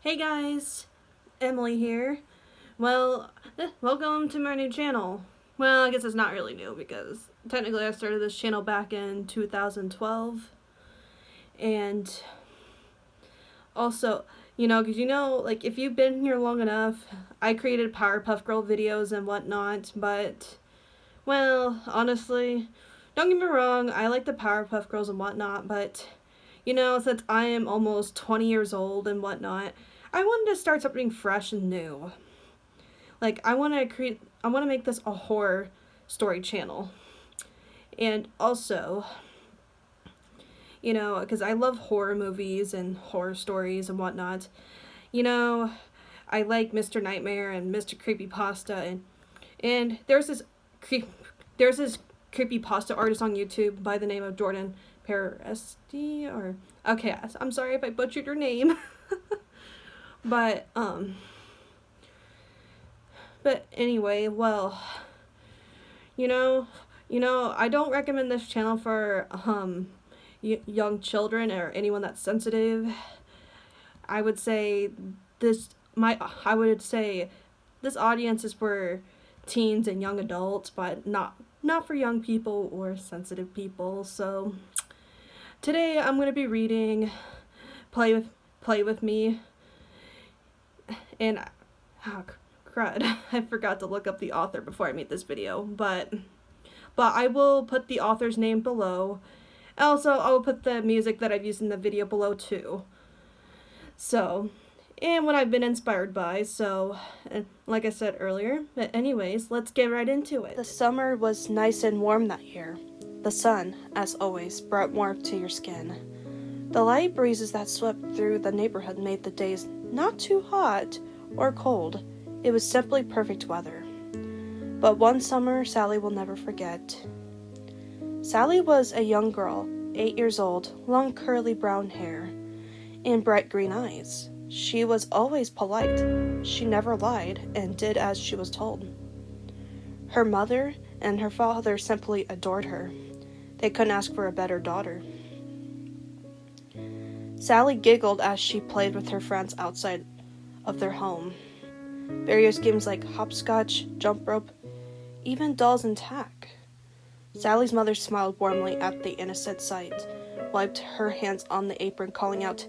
Hey guys, Emily here. Welcome to my new channel. Well, I guess it's not really new because technically I started this channel back in 2012. And also, like if you've been here long enough, I created Powerpuff Girl videos and whatnot, but, well, honestly, don't get me wrong, I like the Powerpuff Girls and whatnot, but, since I am almost 20 years old and whatnot, I wanted to start something fresh and new. Like, I want to make this a horror story channel. And also, because I love horror movies and horror stories and whatnot. I like Mr. Nightmare and MrCreepyPasta, and there's this creepypasta artist on YouTube by the name of Jordan Persegati, or okay, I'm sorry if I butchered your name. But anyway, well, I don't recommend this channel for young children or anyone that's sensitive. I would say this audience is for teens and young adults, but not for young people or sensitive people. So today I'm going to be reading Play with Me. And crud, I forgot to look up the author before I made this video, but I will put the author's name below. Also, I will put the music that I've used in the video below too. So, and what I've been inspired by, so, like I said earlier. But anyways, let's get right into it. The summer was nice and warm that year. The sun, as always, brought warmth to your skin. The light breezes that swept through the neighborhood made the days not too hot or cold. It was simply perfect weather. But one summer Sally will never forget. Sally was a young girl, 8 years old, long curly brown hair, and bright green eyes. She was always polite. She never lied and did as she was told. Her mother and her father simply adored her. They couldn't ask for a better daughter. Sally giggled as she played with her friends outside of their home. Various games like hopscotch, jump rope, even dolls and tack. Sally's mother smiled warmly at the innocent sight, wiped her hands on the apron, calling out,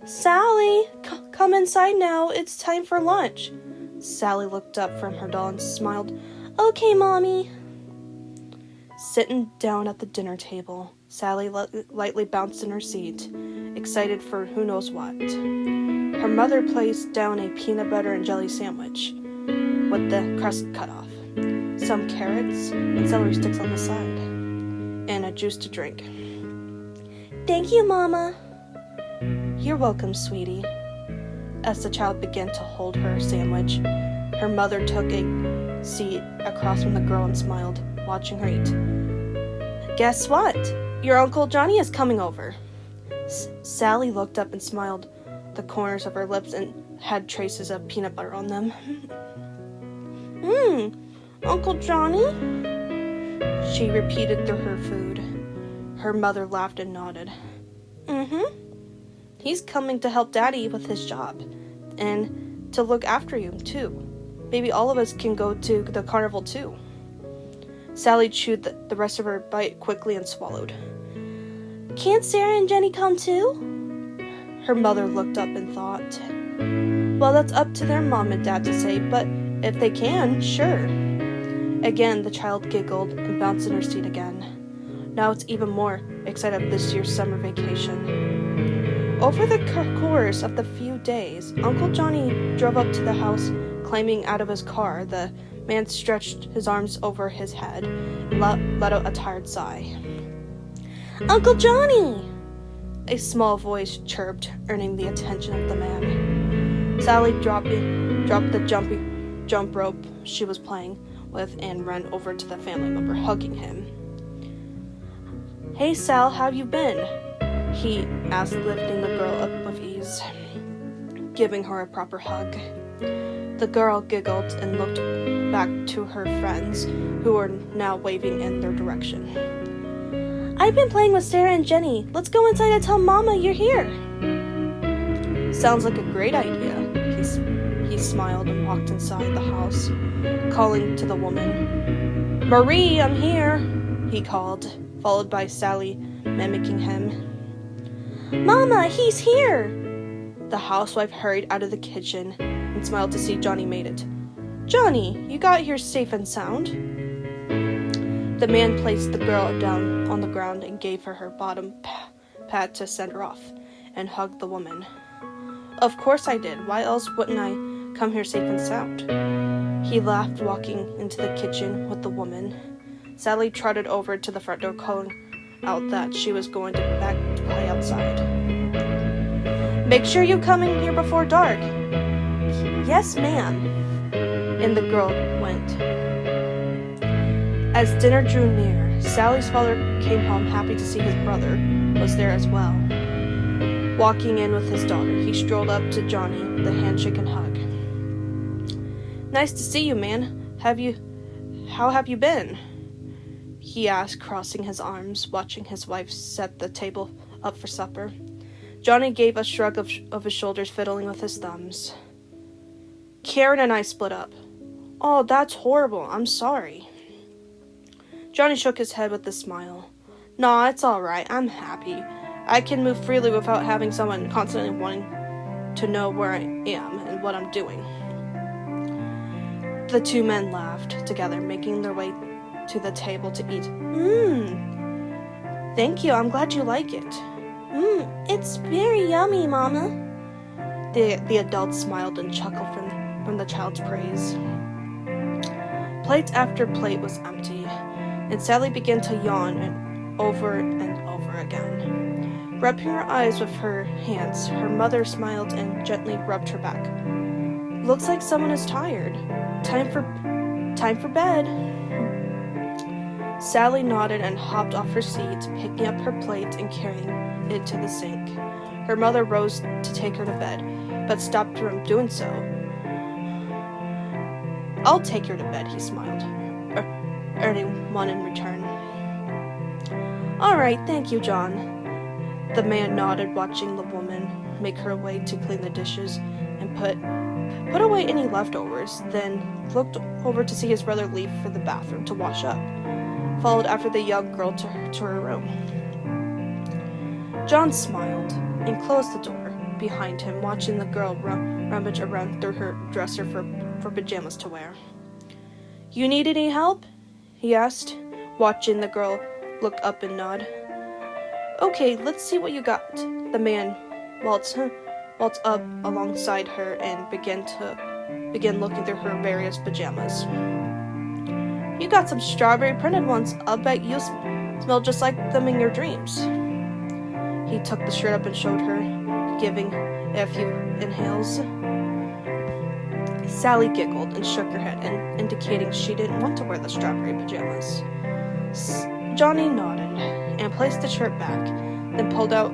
"Sally, come inside now, it's time for lunch." Sally looked up from her doll and smiled, "Okay, Mommy." Sitting down at the dinner table, Sally lightly bounced in her seat, excited for who knows what. Her mother placed down a peanut butter and jelly sandwich, with the crust cut off, some carrots and celery sticks on the side, and a juice to drink. "Thank you, Mama." "You're welcome, sweetie." As the child began to hold her sandwich, her mother took a seat across from the girl and smiled, watching her eat. "Guess what? Your Uncle Johnny is coming over." Sally looked up and smiled. The corners of her lips and had traces of peanut butter on them. Uncle Johnny?" she repeated through her food. Her mother laughed and nodded. He's coming to help Daddy with his job, and to look after you, too. Maybe all of us can go to the carnival, too." Sally chewed the rest of her bite quickly and swallowed. "Can't Sarah and Jenny come, too?" Her mother looked up and thought, "Well, that's up to their mom and dad to say, but if they can, sure." Again, the child giggled and bounced in her seat again. Now it's even more excited this year's summer vacation. Over the course of the few days, Uncle Johnny drove up to the house, climbing out of his car. The man stretched his arms over his head and let out a tired sigh. "Uncle Johnny!" A small voice chirped, earning the attention of the man. Sally dropped the jump rope she was playing with and ran over to the family member, hugging him. "Hey, Sal, how you been?" he asked, lifting the girl up with ease, giving her a proper hug. The girl giggled and looked back to her friends, who were now waving in their direction. "I've been playing with Sarah and Jenny. Let's go inside and tell Mama you're here." Sounds like a great idea. He smiled and walked inside the house, calling to the woman. Marie, I'm here, he called, followed by Sally mimicking him. Mama, he's here! The housewife hurried out of the kitchen and smiled to see Johnny made it. Johnny, you got here safe and sound. The man placed the girl down on the ground and gave her her bottom pat to send her off, and hugged the woman. Of course I did. Why else wouldn't I come here safe and sound? He laughed, walking into the kitchen with the woman. Sally trotted over to the front door, calling out that she was going back to play outside. Make sure you come in here before dark. Yes, ma'am. And the girl went. As dinner drew near, Sally's father came home happy to see his brother was there as well. Walking in with his daughter, he strolled up to Johnny with a handshake and hug. Nice to see you, man. How have you been? He asked, crossing his arms, watching his wife set the table up for supper. Johnny gave a shrug of his shoulders, fiddling with his thumbs. Karen and I split up. Oh, that's horrible. I'm sorry. Johnny shook his head with a smile. Nah, it's all right. I'm happy. I can move freely without having someone constantly wanting to know where I am and what I'm doing. The two men laughed together, making their way to the table to eat. Thank you. I'm glad you like it. It's very yummy, Mama. The adults smiled and chuckled from the child's praise. Plate after plate was empty, and Sally began to yawn over and over again. Rubbing her eyes with her hands, her mother smiled and gently rubbed her back. Looks like someone is tired. Time for bed. Sally nodded and hopped off her seat, picking up her plate and carrying it to the sink. Her mother rose to take her to bed, but stopped her from doing so. I'll take her to bed, he smiled, earning one in return. All right, thank you, John. The man nodded, watching the woman make her way to clean the dishes and put away any leftovers, then looked over to see his brother leave for the bathroom to wash up, followed after the young girl to her room. John smiled and closed the door behind him, watching the girl rummage around through her dresser for pajamas to wear. You need any help? He asked, watching the girl look up and nod. Okay, let's see what you got. The man waltzed up alongside her and began looking through her various pajamas. You got some strawberry printed ones. I'll bet you smell just like them in your dreams. He took the shirt up and showed her, giving it a few inhales. Sally giggled and shook her head, indicating she didn't want to wear the strawberry pajamas. Johnny nodded and placed the shirt back, then pulled out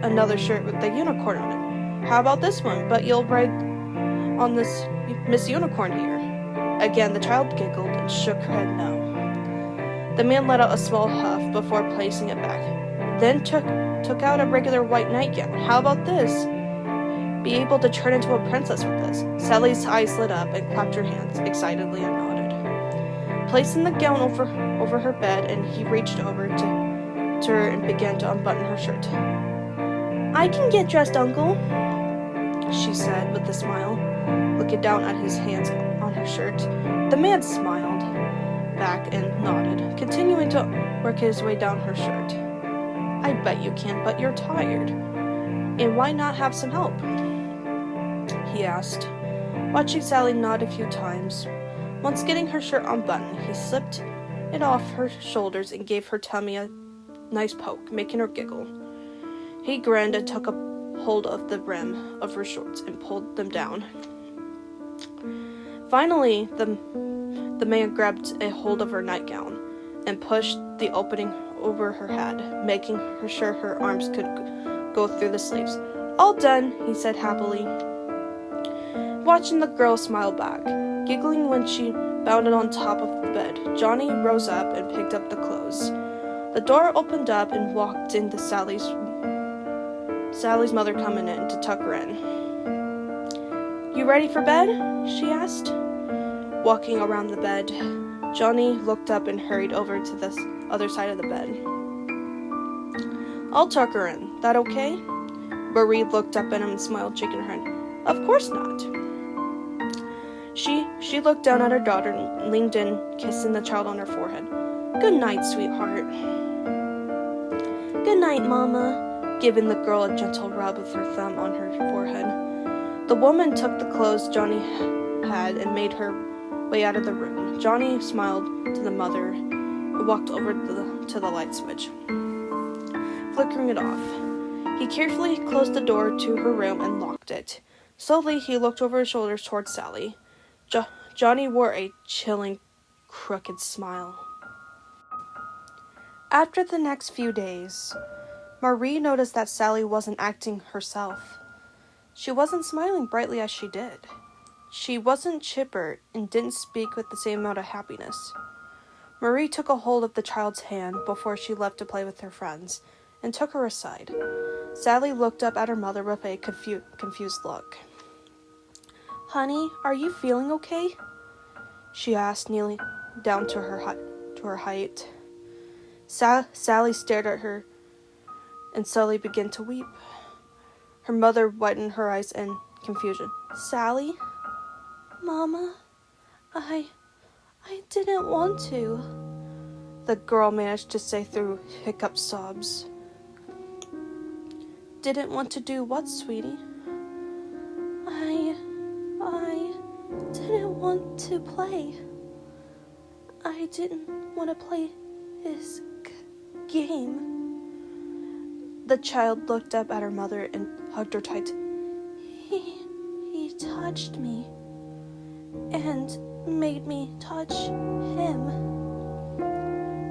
another shirt with the unicorn on it. How about this one? But you'll ride on this Miss Unicorn here. Again, the child giggled and shook her head no. The man let out a small huff before placing it back, then took out a regular white nightgown. How about this? Be able to turn into a princess with this. Sally's eyes lit up and clapped her hands excitedly and nodded. Placing the gown over her bed, and he reached over to her and began to unbutton her shirt. I can get dressed, Uncle, she said with a smile, looking down at his hands on her shirt. The man smiled back and nodded, continuing to work his way down her shirt. I bet you can, but you're tired. And why not have some help? He asked, watching Sally nod a few times. Once getting her shirt unbuttoned, he slipped it off her shoulders and gave her tummy a nice poke, making her giggle. He grinned and took a hold of the rim of her shorts and pulled them down. Finally, the man grabbed a hold of her nightgown and pushed the opening over her head, making sure her arms could go through the sleeves. All done, he said happily, watching the girl smile back, giggling when she bounded on top of the bed. Johnny rose up and picked up the clothes. The door opened up and walked into Sally's Sally's mother coming in to tuck her in. "You ready for bed?" she asked. Walking around the bed, Johnny looked up and hurried over to the other side of the bed. "I'll tuck her in. That okay?" Marie looked up at him and smiled, shaking her head. "Of course not." She looked down at her daughter and leaned in, kissing the child on her forehead. "Good night, sweetheart." "Good night, Mama," giving the girl a gentle rub with her thumb on her forehead. The woman took the clothes Johnny had and made her way out of the room. Johnny smiled to the mother and walked over to the light switch, flickering it off. He carefully closed the door to her room and locked it. Slowly, he looked over his shoulders towards Sally. Johnny wore a chilling, crooked smile. After the next few days, Marie noticed that Sally wasn't acting herself. She wasn't smiling brightly as she did. She wasn't chipper and didn't speak with the same amount of happiness. Marie took a hold of the child's hand before she left to play with her friends and took her aside. Sally looked up at her mother with a confused look. "Honey, are you feeling okay?" she asked, kneeling down to her height. Sally stared at her and slowly began to weep. Her mother widened her eyes in confusion. "Sally? Mama, I didn't want to," the girl managed to say through hiccup sobs. "Didn't want to do what, sweetie?" I didn't want to play. I didn't want to play his game." The child looked up at her mother and hugged her tight. He touched me and made me touch him."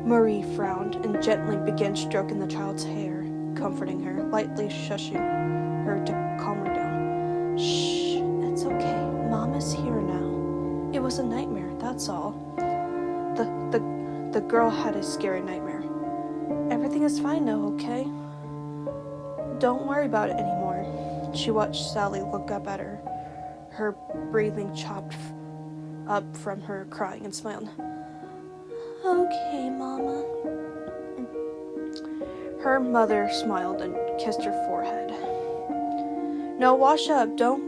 Marie frowned and gently began stroking the child's hair, comforting her, lightly shushing her to calm her down. "Shh, it's okay. Mama's here now. It was a nightmare, that's all." The girl had a scary nightmare. "Everything is fine now, okay? Don't worry about it anymore." She watched Sally look up at her, her breathing chopped up from her crying, and smiled. "Okay, Mama." Her mother smiled and kissed her forehead. "No, wash up. Don't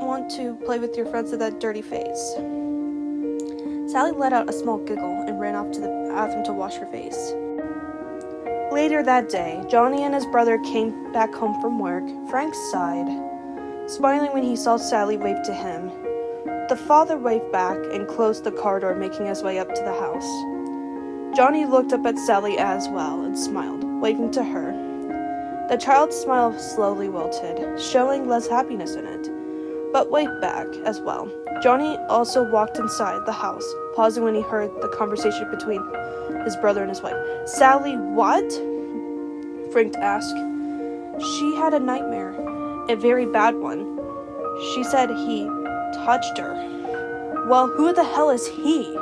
want to play with your friends with that dirty face." Sally let out a small giggle and ran off to the bathroom to wash her face. Later that day, Johnny and his brother came back home from work. Frank sighed, smiling when he saw Sally wave to him. The father waved back and closed the car door, making his way up to the house. Johnny looked up at Sally as well and smiled, waving to her. The child's smile slowly wilted, showing less happiness in it, but waved back as well. Johnny also walked inside the house, pausing when he heard the conversation between his brother and his wife. "Sally, what?" Frank asked. "She had a nightmare, a very bad one. She said he touched her." "Well, who the hell is he?"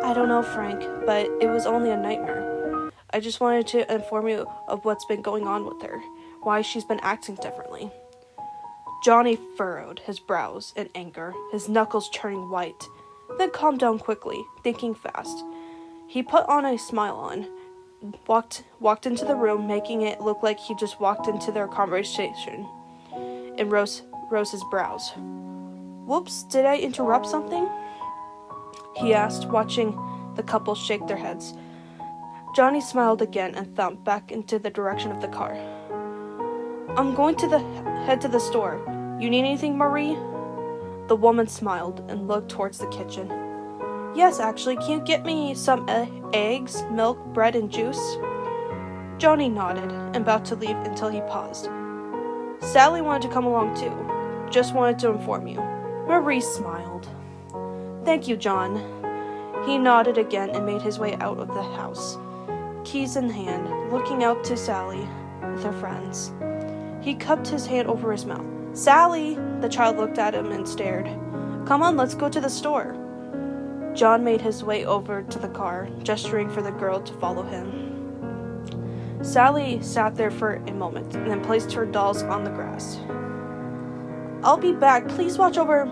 "I don't know, Frank, but it was only a nightmare. I just wanted to inform you of what's been going on with her, why she's been acting differently." Johnny furrowed his brows in anger, his knuckles turning white, then calmed down quickly, thinking fast. He put on a smile walked into the room, making it look like he just walked into their conversation, and rose his brows. "Whoops, did I interrupt something?" he asked, watching the couple shake their heads. Johnny smiled again and thumped back into the direction of the car. "I'm going to head to the store. You need anything, Marie?" The woman smiled and looked towards the kitchen. "Yes, actually, can you get me some eggs, milk, bread, and juice?" Johnny nodded and about to leave until he paused. "Sally wanted to come along too. Just wanted to inform you." Marie smiled. "Thank you, John." He nodded again and made his way out of the house, keys in hand, looking out to Sally with her friends. He cupped his hand over his mouth. "Sally!" The child looked at him and stared. "Come on, let's go to the store." John made his way over to the car, gesturing for the girl to follow him. Sally sat there for a moment and then placed her dolls on the grass. "I'll be back. Please watch over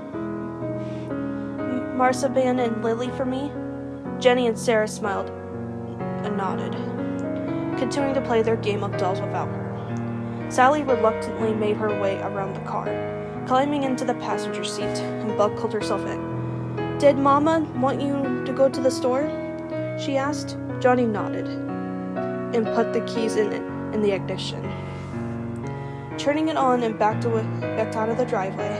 Marzipan and Lily for me." Jenny and Sarah smiled and nodded, continuing to play their game of dolls without her. Sally reluctantly made her way around the car, climbing into the passenger seat, and buckled herself in. "Did Mama want you to go to the store?" she asked. Johnny nodded and put the keys in the ignition, turning it on and backed out of the driveway.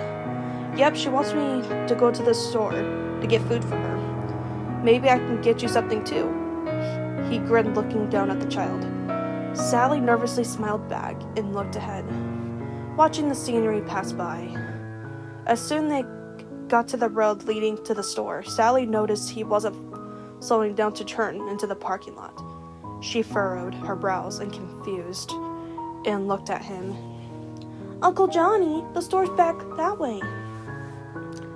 "Yep, she wants me to go to the store to get food for her. Maybe I can get you something too." He grinned, looking down at the child. Sally nervously smiled back and looked ahead, watching the scenery pass by. As soon as they got to the road leading to the store, Sally noticed he wasn't slowing down to turn into the parking lot. She furrowed her brows and confused and looked at him. "Uncle Johnny, the store's back that way,"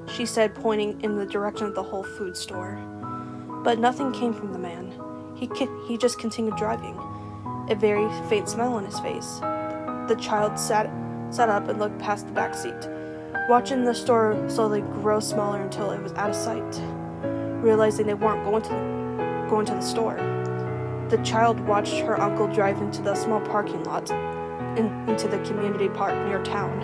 she said, pointing in the direction of the Whole Foods store. But nothing came from the man. He just continued driving, a very faint smile on his face. The child sat up and looked past the back seat, watching the store slowly grow smaller until it was out of sight. Realizing they weren't going to the store, the child watched her uncle drive into the small parking lot into the community park near town.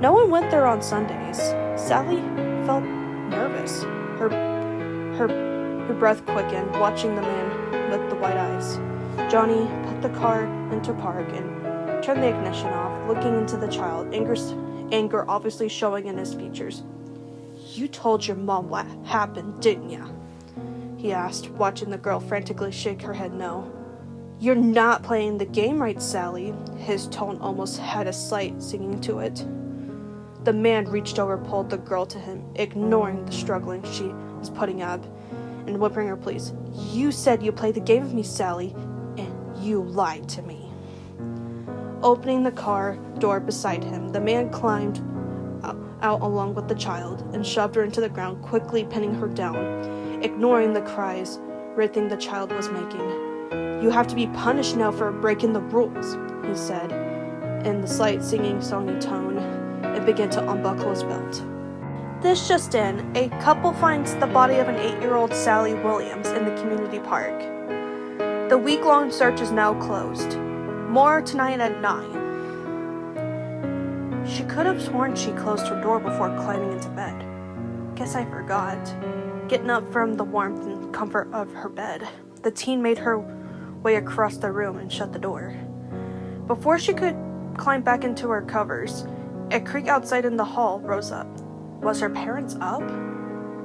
No one went there on Sundays. Sally felt nervous. Her breath quickened, watching the man with the white eyes. Johnny put the car into park and turned the ignition off, looking into the child, anger obviously showing in his features. "You told your mom what happened, didn't ya?" he asked, watching the girl frantically shake her head no. "You're not playing the game right, Sally." His tone almost had a slight singing to it. The man reached over, pulled the girl to him, ignoring the struggling she was putting up, and whimpering her pleas. "You said you played the game with me, Sally, and you lied to me." Opening the car door beside him, the man climbed out along with the child and shoved her into the ground, quickly pinning her down, ignoring the cries, writhing the child was making. "You have to be punished now for breaking the rules," he said, in the slight singing songy tone, and began to unbuckle his belt. This just in, a couple finds the body of an 8-year-old Sally Williams in the community park. The week-long search is now closed. More tonight at 9. She could have sworn she closed her door before climbing into bed. Guess I forgot. Getting up from the warmth and comfort of her bed, the teen made her way across the room and shut the door. Before she could climb back into her covers, a creak outside in the hall rose up. Was her parents up?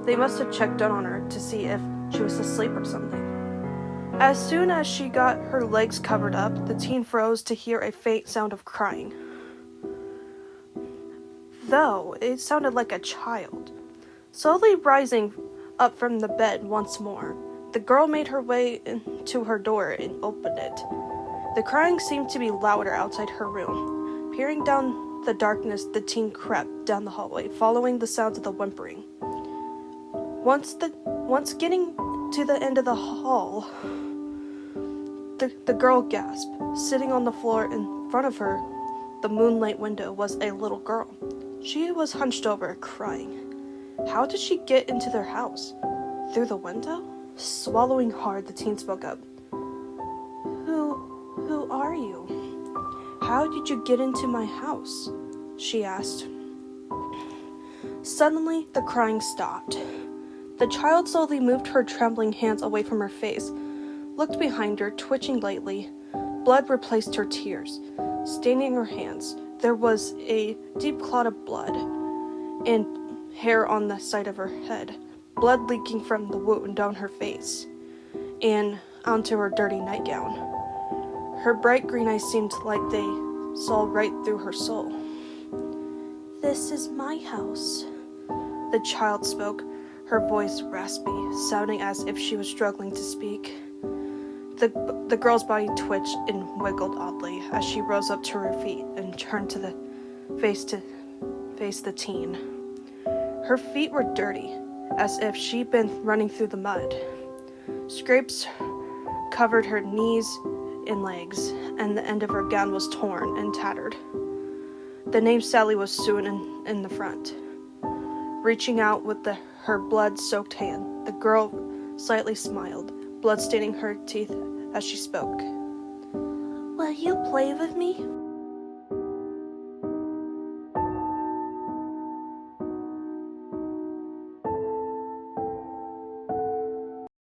They must have checked in on her to see if she was asleep or something. As soon as she got her legs covered up, the teen froze to hear a faint sound of crying. Though it sounded like a child. Slowly rising up from the bed once more, the girl made her way to her door and opened it. The crying seemed to be louder outside her room. Peering down the darkness, the teen crept down the hallway, following the sounds of the whimpering. Once getting to the end of the hall, the girl gasped. Sitting on the floor in front of her, the moonlight window, was a little girl. She was hunched over, crying. How did she get into their house? Through the window? Swallowing hard, the teen spoke up. Who are you? How did you get into my house?" she asked. Suddenly, the crying stopped. The child slowly moved her trembling hands away from her face, looked behind her, twitching lightly. Blood replaced her tears. Staining her hands, there was a deep clot of blood and hair on the side of her head, blood leaking from the wound down her face and onto her dirty nightgown. Her bright green eyes seemed like they saw right through her soul. "This is my house," the child spoke, her voice raspy, sounding as if she was struggling to speak. The girl's body twitched and wiggled oddly as she rose up to her feet and turned to face the teen. Her feet were dirty, as if she'd been running through the mud. Scrapes covered her knees in legs, and the end of her gown was torn and tattered. The name Sally was soon in the front. Reaching out with her blood-soaked hand, the girl slightly smiled, blood staining her teeth as she spoke. "Will you play with me?"